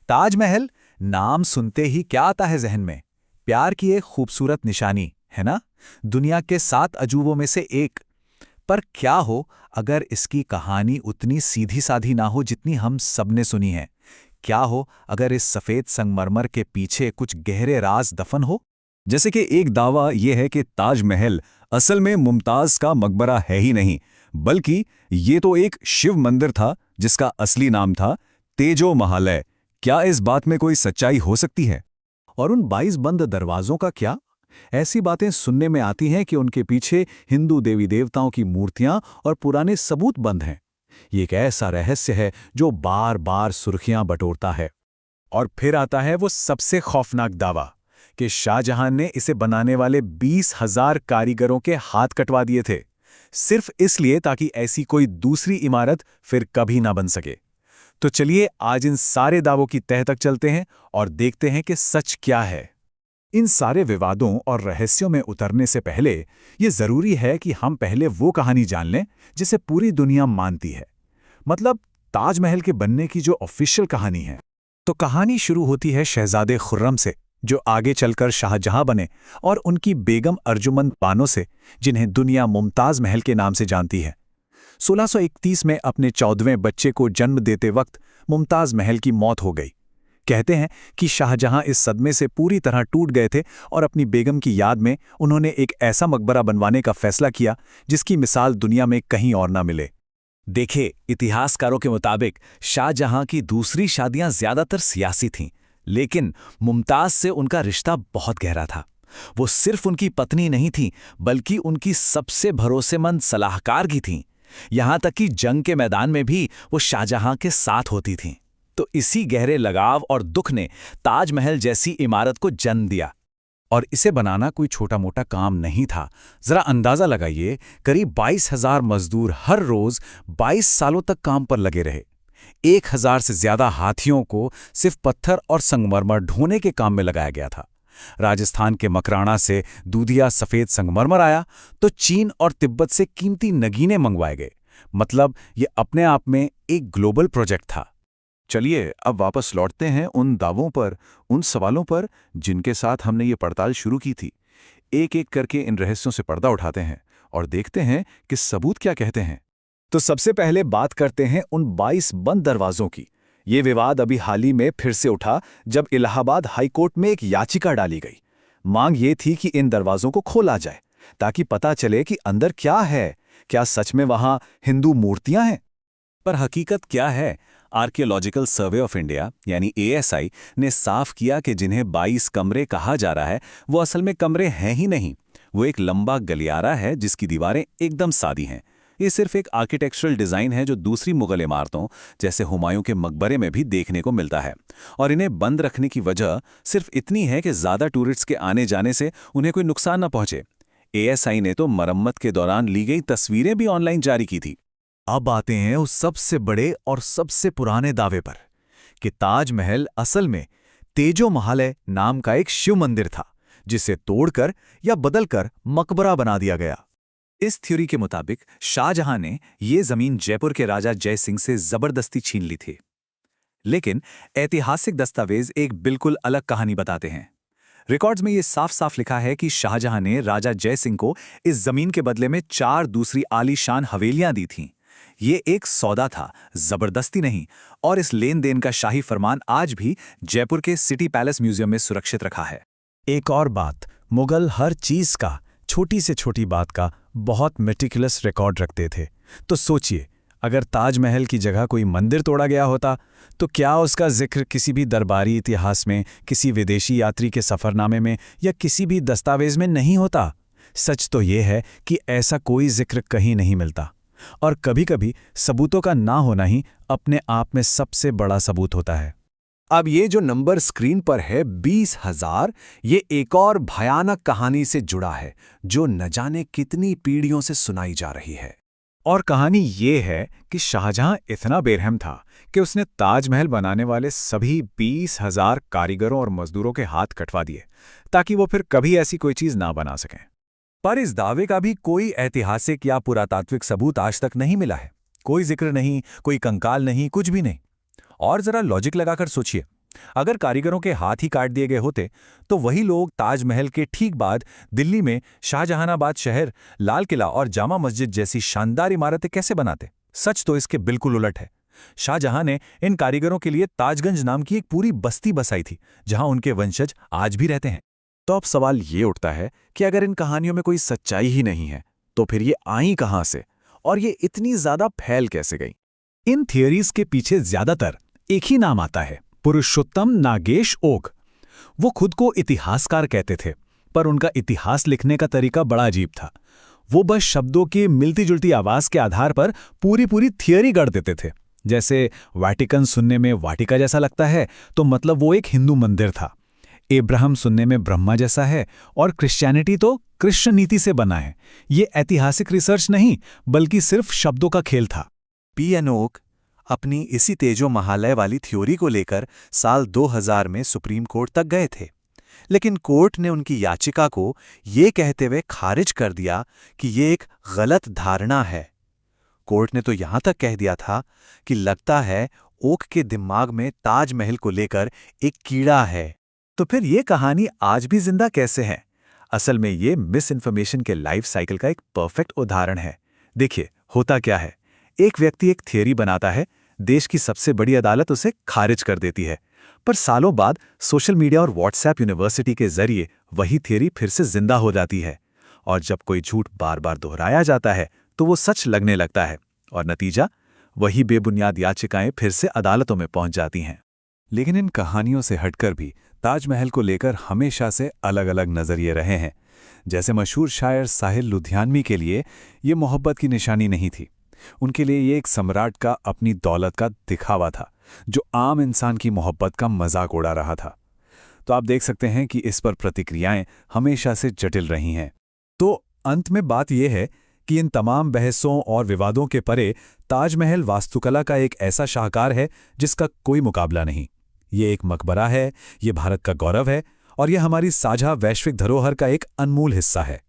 ताजमहल नाम सुनते ही क्या आता है जहन में? प्यार की एक खूबसूरत निशानी, है ना? दुनिया के 7 अजूबों में से एक। पर क्या हो अगर इसकी कहानी उतनी सीधी-साधी ना हो जितनी हम सबने सुनी है? क्या हो अगर इस सफेद संगमरमर के पीछे कुछ गहरे राज दफन हो? जैसे कि एक दावा यह है कि ताजमहल असल में मुमताज का मकबरा है ही नहीं, बल्कि ये तो एक शिव मंदिर था जिसका असली नाम था तेजो महालय। क्या इस बात में कोई सच्चाई हो सकती है? और उन 22 बंद दरवाजों का क्या? ऐसी बातें सुनने में आती हैं कि उनके पीछे हिंदू देवी देवताओं की मूर्तियां और पुराने सबूत बंद हैं। ये एक ऐसा रहस्य है जो बार बार सुर्खियां बटोरता है। और फिर आता है वो सबसे खौफनाक दावा कि शाहजहां ने इसे बनाने वाले 20,000 कारीगरों के हाथ कटवा दिए थे, सिर्फ इसलिए ताकि ऐसी कोई दूसरी इमारत फिर कभी ना बन सके। तो चलिए आज इन सारे दावों की तह तक चलते हैं और देखते हैं कि सच क्या है। इन सारे विवादों और रहस्यों में उतरने से पहले ये जरूरी है कि हम पहले वो कहानी जान लें जिसे पूरी दुनिया मानती है, मतलब ताजमहल के बनने की जो ऑफिशियल कहानी है। तो कहानी शुरू होती है शहजादे खुर्रम से, जो आगे चलकर शाहजहां बने, और उनकी बेगम अर्जुमंद बानो से, जिन्हें दुनिया मुमताज महल के नाम से जानती है। 1631 में अपने 14वें बच्चे को जन्म देते वक्त मुमताज महल की मौत हो गई। कहते हैं कि शाहजहां इस सदमे से पूरी तरह टूट गए थे और अपनी बेगम की याद में उन्होंने एक ऐसा मकबरा बनवाने का फैसला किया जिसकी मिसाल दुनिया में कहीं और ना मिले। देखिए, इतिहासकारों के मुताबिक शाहजहां की दूसरी शादियां ज्यादातर सियासी थीं, लेकिन मुमताज से उनका रिश्ता बहुत गहरा था। वो सिर्फ उनकी पत्नी नहीं थी, बल्कि उनकी सबसे भरोसेमंद सलाहकार भी थीं। यहां तक कि जंग के मैदान में भी वो शाहजहां के साथ होती थीं। तो इसी गहरे लगाव और दुख ने ताजमहल जैसी इमारत को जन्म दिया। और इसे बनाना कोई छोटा मोटा काम नहीं था। जरा अंदाजा लगाइए, करीब 22,000 मजदूर हर रोज 22 सालों तक काम पर लगे रहे। 1,000 से ज्यादा हाथियों को सिर्फ पत्थर और संगमरमर ढोने के काम में लगाया गया था। राजस्थान के मकराना से दूधिया सफेद संगमरमर आया, तो चीन और तिब्बत से कीमती नगीने मंगवाए गए। मतलब ये अपने आप में एक ग्लोबल प्रोजेक्ट था। चलिए अब वापस लौटते हैं उन दावों पर, उन सवालों पर जिनके साथ हमने ये पड़ताल शुरू की थी। एक एक करके इन रहस्यों से पर्दा उठाते हैं और देखते हैं कि सबूत क्या कहते हैं। तो सबसे पहले बात करते हैं उन 22 बंद दरवाजों की। ये विवाद अभी हाल ही में फिर से उठा जब इलाहाबाद हाईकोर्ट में एक याचिका डाली गई। मांग ये थी कि इन दरवाजों को खोला जाए ताकि पता चले कि अंदर क्या है। क्या सच में वहां हिंदू मूर्तियां हैं? पर हकीकत क्या है? आर्कियोलॉजिकल सर्वे ऑफ इंडिया यानी ASI ने साफ किया कि जिन्हें 22 कमरे कहा जा रहा है वो असल में कमरे हैं ही नहीं। वो एक लंबा गलियारा है जिसकी दीवारें एकदम सादी हैं। ये सिर्फ एक आर्किटेक्चरल डिज़ाइन है जो दूसरी मुगल इमारतों जैसे हुमायूं के मकबरे में भी देखने को मिलता है। और इन्हें बंद रखने की वजह सिर्फ इतनी है कि ज़्यादा टूरिस्ट के आने जाने से उन्हें कोई नुकसान न पहुंचे। ASI ने तो मरम्मत के दौरान ली गई तस्वीरें भी ऑनलाइन जारी की थी। अब आते हैं उस सबसे बड़े और सबसे पुराने दावे पर कि ताजमहल असल में तेजो महालय नाम का एक शिव मंदिर था, जिसे तोड़कर या बदलकर मकबरा बना दिया गया। इस थ्योरी के मुताबिक शाहजहां ने यह जमीन जयपुर के राजा जय सिंह से जबरदस्ती छीन ली थी। लेकिन ऐतिहासिक दस्तावेज एक बिल्कुल अलग कहानी बताते हैं। रिकॉर्ड्स में यह साफ साफ लिखा है कि शाहजहां ने राजा जय सिंह को इस जमीन के बदले में 4 दूसरी आलीशान हवेलियां दी थीं। ये एक सौदा था, जबरदस्ती नहीं। और इस लेन देन का शाही फरमान आज भी जयपुर के सिटी पैलेस म्यूजियम में सुरक्षित रखा है। एक और बात, मुगल हर चीज का, छोटी से छोटी बात का बहुत मेटिकुलस रिकॉर्ड रखते थे। तो सोचिए, अगर ताजमहल की जगह कोई मंदिर तोड़ा गया होता तो क्या उसका जिक्र किसी भी दरबारी इतिहास में, किसी विदेशी यात्री के सफरनामे में या किसी भी दस्तावेज में नहीं होता? सच तो यह है कि ऐसा कोई जिक्र कहीं नहीं मिलता। और कभी-कभी सबूतों का ना होना ही अपने आप में सबसे बड़ा सबूत होता है। अब ये जो नंबर स्क्रीन पर है 20,000, ये एक और भयानक कहानी से जुड़ा है जो न जाने कितनी पीढ़ियों से सुनाई जा रही है। और कहानी ये है कि शाहजहां इतना बेरहम था कि उसने ताजमहल बनाने वाले सभी 20,000 कारीगरों और मजदूरों के हाथ कटवा दिए ताकि वो फिर कभी ऐसी कोई चीज ना बना सकें। पर इस दावे का भी कोई ऐतिहासिक या पुरातात्विक सबूत आज तक नहीं मिला है। कोई जिक्र नहीं, कोई कंकाल नहीं, कुछ भी नहीं। और जरा लॉजिक लगाकर सोचिए, अगर कारीगरों के हाथ ही काट दिए गए होते तो वही लोग ताजमहल के ठीक बाद दिल्ली में शाहजहानाबाद शहर, लाल किला और जामा मस्जिद जैसी शानदार इमारतें कैसे बनाते? सच तो इसके बिल्कुल उलट है। शाहजहां ने इन कारीगरों के लिए ताजगंज नाम की एक पूरी बस्ती बसाई थी, जहां उनके वंशज आज भी रहते हैं। तो अब सवाल ये उठता है कि अगर इन कहानियों में कोई सच्चाई ही नहीं है, तो फिर ये आई कहाँ से और ये इतनी ज्यादा फैल कैसे गई? इन थियरीज के पीछे ज्यादातर एक ही नाम आता है, पुरुषोत्तम नागेश ओक। वो खुद को इतिहासकार कहते थे, पर उनका इतिहास लिखने का तरीका बड़ा अजीब था। वो बस शब्दों की मिलती जुलती आवाज के आधार पर पूरी पूरी थियरी गढ़ देते थे। जैसे वाटिकन सुनने में वाटिका जैसा लगता है तो मतलब वो एक हिंदू मंदिर था। एब्राहम सुनने में ब्रह्मा जैसा है और क्रिश्चियनिटी तो कृष्ण नीति से बना है। ये ऐतिहासिक रिसर्च नहीं बल्कि सिर्फ शब्दों का खेल था। पी.एन. ओक अपनी इसी तेजो महालय वाली थ्योरी को लेकर साल 2000 में सुप्रीम कोर्ट तक गए थे, लेकिन कोर्ट ने उनकी याचिका को ये कहते हुए खारिज कर दिया कि ये एक गलत धारणा है। कोर्ट ने तो यहां तक कह दिया था कि लगता है ओक के दिमाग में ताजमहल को लेकर एक कीड़ा है। तो फिर ये कहानी आज भी जिंदा कैसे है? असल में ये मिस इन्फॉर्मेशन के लाइफ साइकिल का एक परफेक्ट उदाहरण है। देखिए, होता क्या है, एक व्यक्ति एक थियरी बनाता है, देश की सबसे बड़ी अदालत उसे खारिज कर देती है, पर सालों बाद सोशल मीडिया और व्हाट्सएप यूनिवर्सिटी के जरिए वही थियरी फिर से जिंदा हो जाती है। और जब कोई झूठ बार बार दोहराया जाता है तो वो सच लगने लगता है और नतीजा वही बेबुनियाद याचिकाएं फिर से अदालतों में पहुंच जाती हैं। लेकिन इन कहानियों से हटकर भी ताजमहल को लेकर हमेशा से अलग अलग नजरिए रहे हैं। जैसे मशहूर शायर साहिल लुधियानवी के लिए ये मोहब्बत की निशानी नहीं थी। उनके लिए ये एक सम्राट का अपनी दौलत का दिखावा था, जो आम इंसान की मोहब्बत का मजाक उड़ा रहा था। तो आप देख सकते हैं कि इस पर प्रतिक्रियाएं हमेशा से जटिल रही हैं। तो अंत में बात यह है कि इन तमाम बहसों और विवादों के परे ताजमहल वास्तुकला का एक ऐसा शाहकार है जिसका कोई मुकाबला नहीं। ये एक मकबरा है, ये भारत का गौरव है और ये हमारी साझा वैश्विक धरोहर का एक अनमोल हिस्सा है।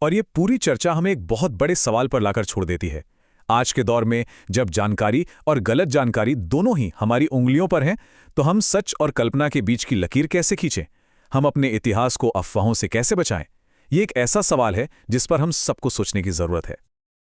और ये पूरी चर्चा हमें एक बहुत बड़े सवाल पर लाकर छोड़ देती है। आज के दौर में जब जानकारी और गलत जानकारी दोनों ही हमारी उंगलियों पर हैं, तो हम सच और कल्पना के बीच की लकीर कैसे खींचें? हम अपने इतिहास को अफवाहों से कैसे बचाएं? ये एक ऐसा सवाल है जिस पर हम सबको सोचने की जरूरत है।